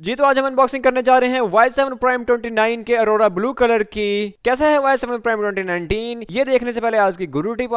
जी तो आज हम अनबॉक्सिंग करने जा रहे हैं Y7 Prime 29 के अरोरा ब्लू कलर की। कैसा है Y7 Prime 2019? ये देखने से पहले आज की गुरु टिप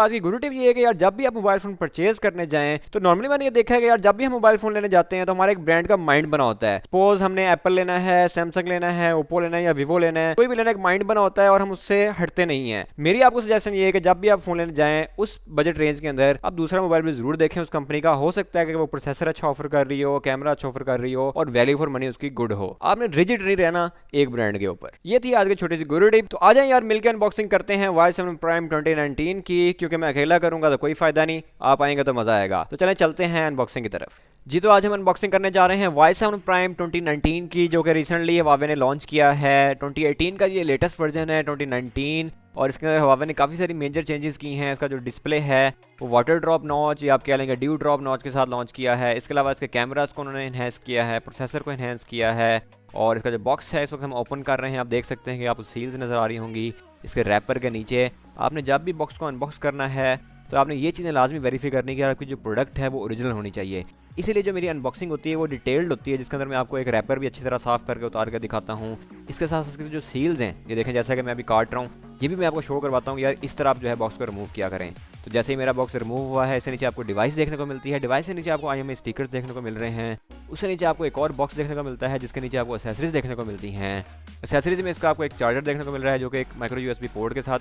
ये है कि यार जब भी आप मोबाइल फोन परचेज करने जाएं तो नॉर्मली मैंने ये देखा है कि यार जब भी हम मोबाइल फोन लेने जाते हैं तो हमारे एक ब्रांड का माइंड बना होता है। सपोज हमने एप्पल लेना है, सैमसंग लेना है, ओप्पो लेना है या वीवो लेना है, कोई भी लेना एक माइंड बना होता है और हम उससे हटते नहीं है। मेरी आपको सजेशन ये है कि जब भी आप फोन लेने जाएं उस बजट रेंज के अंदर आप दूसरा मोबाइल भी जरूर देखें उस कंपनी का। हो सकता है कि वो प्रोसेसर अच्छा ऑफर कर रही हो, कैमरा अच्छा ऑफर कर रही हो और वैल्यू फॉर मनी उसकी गुड हो। आपने रिजिड नहीं रहना एक ब्रांड के ऊपर। ये थी आज की छोटी सी गुरु टिप। तो आ जाए यार मिलकर अनबॉक्सिंग करते हैं Y7 Prime 2019 की, क्योंकि मैं अकेला करूंगा तो कोई फायदा नहीं, आप आएंगे तो मजा आएगा। तो चलें चलते हैं अनबॉक्सिंग की तरफ। जी तो आज हम अनबॉक्सिंग करने जा रहे हैं Y7 Prime 2019 की, जो कि रिसेंटली Huawei ने लॉन्च किया है। 2018 का ये लेटेस्ट वर्जन है 2019, और इसके अंदर Huawei ने काफ़ी सारी मेजर चेंजेस की हैं। इसका जो डिस्प्ले है वो वाटर ड्रॉप नॉच या आप कह लेंगे ड्यू ड्रॉप नॉच के साथ लॉन्च किया है। इसके अलावा इसके कैमरास को उन्होंने इन्हेंस किया है, प्रोसेसर को इन्हेंस किया है, और इसका जो बॉक्स है इस वक्त हम ओपन कर रहे हैं। आप देख सकते हैं कि आपको सील्स नज़र आ रही होंगी इसके रैपर के नीचे। आपने जब भी बॉक्स को अनबॉक्स करना है तो आपने ये चीज़ें लाजमी वेरीफाई करनी है कि आपकी जो प्रोडक्ट है वो ओरिजिनल होनी चाहिए। इसीलिए जो मेरी अनबॉक्सिंग होती है वो डिटेल्ड होती है, जिसके अंदर मैं आपको एक रैपर भी अच्छी तरह साफ करके उतार कर दिखाता हूँ। इसके साथ इसके जो सील्स हैं ये देखें, जैसा कि मैं अभी काट रहा हूँ, ये भी मैं आपको शो करवाता हूँ यार इस तरह आप जो है बॉक्स को रिमूव किया करें। तो जैसे ही मेरा बॉक्स रिमूव हुआ है, इससे नीचे आपको डिवाइस देखने को मिलती है, डिवाइस से नीचे आपको IMEI स्टिकर्स देखने को मिल रहे हैं। उससे नीचे आपको एक और बॉक्स देखने को मिलता है जिसके नीचे आपको एसेसरीज देखने को मिलती हैं। एसेसरीज में इसका आपको एक चार्जर देखने को मिल रहा है जो कि एक माइक्रो USB पोर्ट के साथ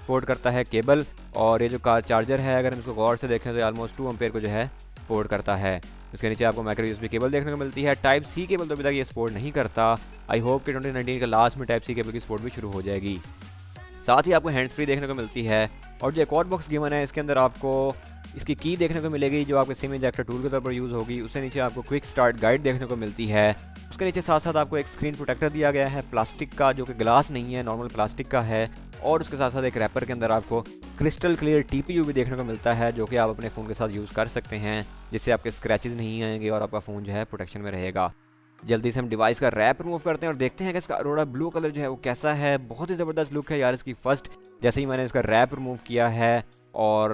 पोर्ट करता है केबल, और ये जो कार चार्जर है अगर हम इसको गौर से देखें तो ऑलमोस्ट 2 एम्पेयर को जो है पोर्ट करता है। इसके नीचे आपको माइक्रो USB केबल देखने को मिलती है। टाइप C केबल तो अभी तक ये सपोर्ट नहीं करता। आई होप कि 2019 के लास्ट में टाइप C केबल की सपोर्ट भी शुरू हो जाएगी। साथ ही आपको हैंड्स फ्री देखने को मिलती है, और जो एक और बॉक्स गिवन है इसके अंदर आपको इसकी की देखने को मिलेगी जो आपके सिम इंजेक्टर टूल के तौर पर यूज़ होगी। उससे नीचे आपको क्विक स्टार्ट गाइड देखने को मिलती है। उसके नीचे साथ साथ आपको एक स्क्रीन प्रोटेक्टर दिया गया है प्लास्टिक का, जो कि ग्लास नहीं है, नॉर्मल प्लास्टिक का है। और उसके साथ साथ एक रैपर के अंदर आपको क्रिस्टल क्लियर TPU भी देखने को मिलता है, जो कि आप अपने फ़ोन के साथ यूज़ कर सकते हैं, जिससे आपके स्क्रैचेस नहीं आएंगे और आपका फ़ोन जो है प्रोटेक्शन में रहेगा। जल्दी से हम डिवाइस का रैप रिमूव करते हैं और देखते हैं कि इसका अरोरा ब्लू कलर जो है वो कैसा है। बहुत ही ज़बरदस्त लुक है यार इसकी। फर्स्ट जैसे ही मैंने इसका रैप रिमूव किया है और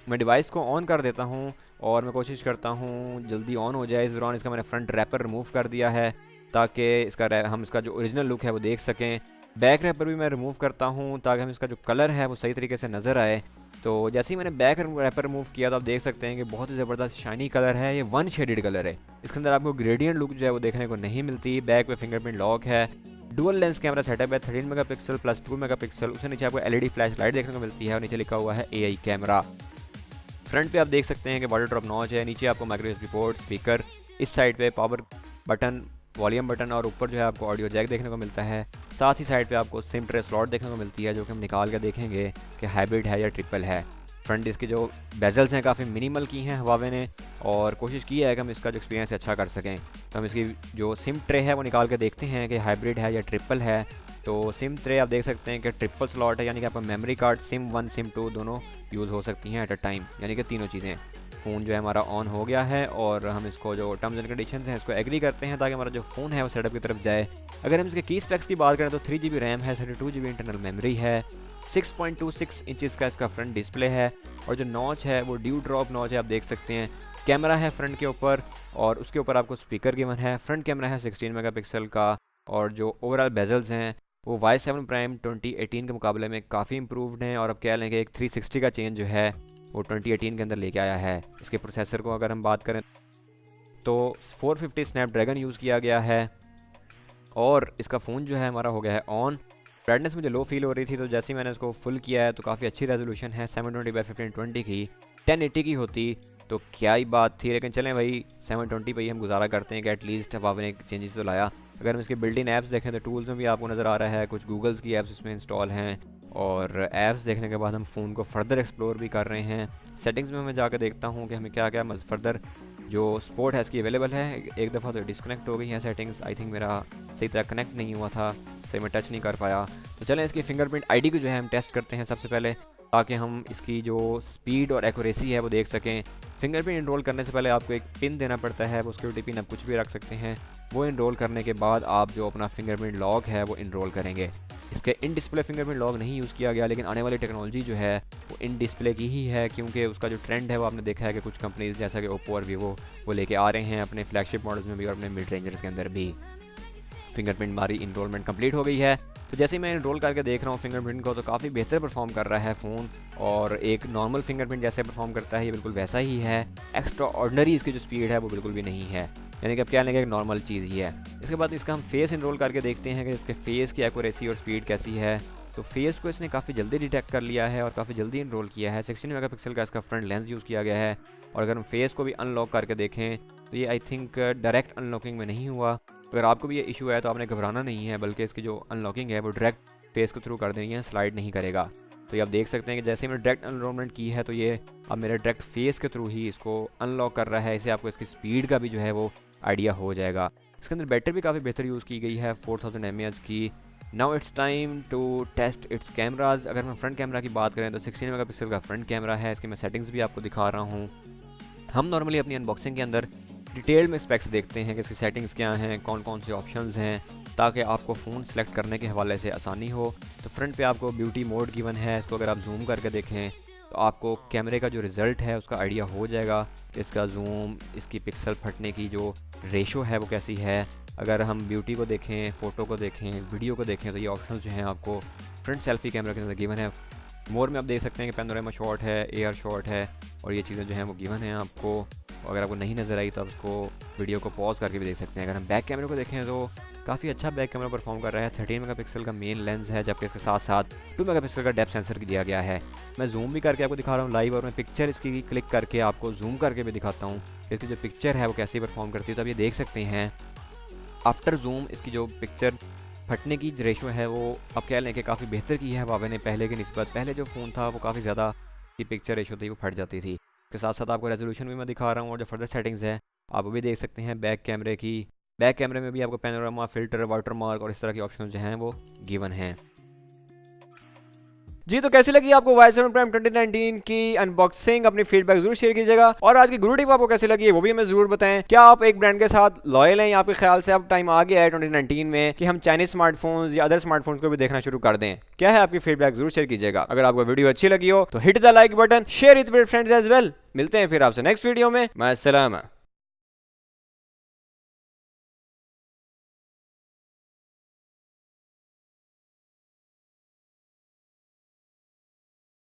मैं डिवाइस को ऑन कर देता हूँ और मैं कोशिश करता हूँ जल्दी ऑन हो जाए। इस दौरान इसका मैंने फ्रंट रैपर रिमूव कर दिया है ताकि हम इसका जो ओरिजिनल लुक है वो देख सकें। बैक रैपर भी मैं रिमूव करता हूँ ताकि हम इसका जो कलर है वो सही तरीके से नज़र आए। तो जैसे ही मैंने बैक रैपर रिमूव किया तो आप देख सकते हैं कि बहुत ही ज़बरदस्त शाइनी कलर है। ये वन शेडेड कलर है। इसके अंदर आपको ग्रेडियंट लुक जो है वो देखने को नहीं मिलती। बैक पे फिंगरप्रिंट लॉक है, डुअल लेंस कैमरा सेटअप है 13 मेगापिक्सल प्लस 2 मेगापिक्सल। उससे नीचे आपको LED फ्लैश लाइट देखने को मिलती है और नीचे लिखा हुआ है AI कैमरा। फ्रंट पे आप देख सकते हैं कि वाटर ड्रॉप नॉच है। नीचे आपको माइक्रो USB पोर्ट, स्पीकर, इस साइड पे पावर बटन, वॉल्यूम बटन, और ऊपर जो है आपको ऑडियो जैक देखने को मिलता है। साथ ही साइड पे आपको सिम ट्रे स्लॉट देखने को मिलती है, जो कि हम निकाल के देखेंगे कि हाइब्रिड है या ट्रिपल है। फ्रंट इसकी जो बेजल्स हैं काफ़ी मिनिमल की हैं Huawei ने, और कोशिश की है कि हम इसका जो एक्सपीरियंस अच्छा कर सकें। तो हम इसकी जो सिम ट्रे है वो निकाल के देखते हैं कि हाइब्रिड है या ट्रिपल है। तो सिम ट्रे आप देख सकते हैं कि ट्रिपल स्लॉट है, यानी कि आपका मेमोरी कार्ड सिम 1 सिम 2 दोनों यूज़ हो सकती हैं एट अ टाइम, यानी कि तीनों चीज़ें। फ़ोन जो है हमारा ऑन हो गया है और हम इसको जो टर्म्स एंड कंडीशंस हैं इसको एग्री करते हैं ताकि हमारा जो फ़ोन है वो सेटअप की तरफ जाए। अगर हम इसके की स्पेक्स की बात करें तो 3GB रैम है, 32GB इंटरनल मेमोरी है, 6.26 इंचज़ का इसका फ्रंट डिस्प्ले है, और जो नॉच है वो ड्यू ड्रॉप नॉच है, आप देख सकते हैं। कैमरा है फ्रंट के ऊपर और उसके ऊपर आपको स्पीकर गिवन है। फ्रंट कैमरा है 16 मेगापिक्सल का, और जो ओवरऑल बेजल्स हैं वो Y7 Prime 2018 के मुकाबले में काफ़ी इंप्रूव्ड हैं, और अब कह लें कि एक 360 का चेंज जो है वो 2018 के अंदर लेके आया है। इसके प्रोसेसर को अगर हम बात करें तो 450 स्नैपड्रैगन यूज़ किया गया है, और इसका फ़ोन जो है हमारा हो गया है ऑन। ब्राइटनेस मुझे लो फील हो रही थी, तो जैसे ही मैंने इसको फुल किया है तो काफ़ी अच्छी रेजोल्यूशन है 720x1520 की। 1080 की होती तो क्या ही बात थी, लेकिन चलें भाई 720 पे ही हम गुजारा करते हैं कि एटलीस्ट Huawei ने चेंजेस तो लाया। अगर हम इसके बिल्ट इन ऐप्स देखें तो टूल्स में भी आपको नज़र आ रहा है कुछ गूगल्स की ऐप्स इसमें इंस्टॉल हैं, और ऐप्स देखने के बाद हम फ़ोन को फर्दर एक्सप्लोर भी कर रहे हैं। सेटिंग्स में मैं जाकर देखता हूँ कि हमें क्या क्या फर्दर जो सपोर्ट है इसकी अवेलेबल है। एक दफ़ा तो डिस्कनेक्ट हो गई है सेटिंग्स, आई थिंक मेरा सही तरह कनेक्ट नहीं हुआ था, सही में टच नहीं कर पाया। तो चलें इसकी फिंगरप्रिंट ID को जो है हम टेस्ट करते हैं सबसे पहले, ताकि हम इसकी जो स्पीड और एक्यूरेसी है वो देख सकें। फिंगरप्रिंट इनरोल करने से पहले आपको एक पिन देना पड़ता है, वो सिक्योरिटी पिन आप कुछ भी रख सकते हैं। वो इनरोल करने के बाद आप जो अपना फिंगरप्रिंट लॉक है वो इनरोल करेंगे। इसके इन डिस्प्ले फिंगरप्रिंट लॉक नहीं यूज़ किया गया, लेकिन आने वाली टेक्नोलॉजी जो है वो इन डिस्प्ले की ही है, क्योंकि उसका जो ट्रेंड है वो आपने देखा है कि कुछ कंपनीज जैसा कि ओप्पो और वीवो वो लेके आ रहे हैं अपने फ्लैगशिप मॉडल्स में भी और अपने मिड रेंजर्स के अंदर भी। फिंगरप्रिंट हमारी इनरोलमेंट कंप्लीट हो गई है। तो जैसे मैं इनरोल करके देख रहा हूँ फिंगरप्रिंट को, तो काफ़ी बेहतर परफॉर्म कर रहा है फ़ोन, और एक नॉर्मल फिंगरप्रिंट जैसे परफॉर्म करता है ये बिल्कुल वैसा ही है। एक्स्ट्रा ऑर्डनरी इसकी जो स्पीड है वो बिल्कुल भी नहीं है, यानी कि अब क्या लेंगे एक नॉर्मल चीज़ ही है। इसके बाद इसका हम फेस इनरोल करके देखते हैं कि इसके फेस की एक्यूरेसी और स्पीड कैसी है। तो फेस को इसने काफ़ी जल्दी डिटेक्ट कर लिया है और काफ़ी जल्दी इनरोल किया है। 16 मेगापिक्सल का इसका फ्रंट लेंस यूज़ किया गया है। और अगर हम फेस को भी अनलॉक करके देखें तो ये आई थिंक डायरेक्ट अनलॉकिंग में नहीं हुआ। अगर आपको भी ये इशू है तो आपने घबराना नहीं है, बल्कि इसकी जो अनलॉकिंग है वो डायरेक्ट फेस के थ्रू कर देनी है, स्लाइड नहीं करेगा। तो ये आप देख सकते हैं कि जैसे मैंने डायरेक्ट अनरोलमेंट की है तो ये अब मेरे डायरेक्ट फेस के थ्रू ही इसको अनलॉक कर रहा है। इससे आपको इसकी स्पीड का भी जो है वो आइडिया हो जाएगा। इसके अंदर बैटरी भी काफ़ी बेहतर यूज़ की गई है 4000 mAh की। Now it's time to test its cameras. अगर हम फ्रंट कैमरा की बात करें तो 16 मेगापिक्सल का फ्रंट कैमरा है। इसकी मैं सेटिंग्स भी आपको दिखा रहा हूँ। हम नॉर्मली अपनी अनबॉक्सिंग के अंदर डिटेल में स्पेक्स देखते हैं कि इसकी सेटिंग्स क्या हैं, कौन कौन से ऑप्शंस हैं, ताकि आपको फ़ोन सेलेक्ट करने के हवाले से आसानी हो। तो फ्रंट पे आपको ब्यूटी मोड गिवन है, इसको अगर आप जूम करके देखें तो आपको कैमरे का जो रिज़ल्ट है उसका आइडिया हो जाएगा। इसका जूम, इसकी पिक्सल फटने की जो रेशो है वो कैसी है। अगर हम ब्यूटी को देखें, फ़ोटो को देखें, वीडियो को देखें, तो ये ऑप्शन जो हैं आपको फ्रंट सेल्फी कैमरा के अंदर गिवन है। मोर में आप देख सकते हैं कि पैनोरामा शॉट है, एयर शॉट है, और ये चीज़ें जो हैं वो गिवन हैं आपको। अगर आपको नहीं नज़र आई तो आप उसको वीडियो को पॉज करके भी देख सकते हैं। अगर हम बैक कैमरे को देखें तो काफ़ी अच्छा बैक कैमरा परफॉर्म कर रहा है। 13 मेगापिक्सल का मेन लेंस है, जबकि इसके साथ साथ 2 मेगापिक्सल का डेप्थ सेंसर दिया गया है। मैं जूम भी करके आपको दिखा रहा हूँ लाइव, और मैं पिक्चर इसकी क्लिक करके आपको जूम करके भी दिखाता हूँ इसकी जो पिक्चर है वो कैसी परफॉर्म करती है। तो आप ये देख सकते हैं आफ्टर जूम इसकी जो पिक्चर फटने की रेशो है वो अब कह लें कि काफ़ी बेहतर की है हुआवे ने पहले की निस्बत। पहले जो फ़ोन था वो काफ़ी ज़्यादा की पिक्चर रेशो थी वो फट जाती थी। के साथ साथ आपको रेजोल्यूशन भी मैं दिखा रहा हूँ, और जो फर्दर सेटिंग्स है आप वो भी देख सकते हैं बैक कैमरे की। बैक कैमरे में भी आपको पैनोरामा, फिल्टर, वाटरमार्क और इस तरह के ऑप्शन जो हैं वो गिवन हैं। जी, तो कैसी लगी आपको Y7 Prime 2019 की अनबॉक्सिंग? अपनी फीडबैक जरूर शेयर कीजिएगा, और आज की गुरु टिप आपको कैसी लगी वो भी हमें जरूर बताएं। क्या आप एक ब्रांड के साथ लॉयल हैं, या आपके ख्याल से अब टाइम आ गया है 2019 में कि हम चाइनीज स्मार्टफोन्स या अदर स्मार्टफोन्स को भी देखना शुरू कर दें? क्या है आपकी फीडबैक जरूर शेयर कीजिएगा। अगर आपको वीडियो अच्छी लगी हो तो hit the like button, share it with friends as well. मिलते हैं फिर आपसे नेक्स्ट वीडियो में। मास्सलामा।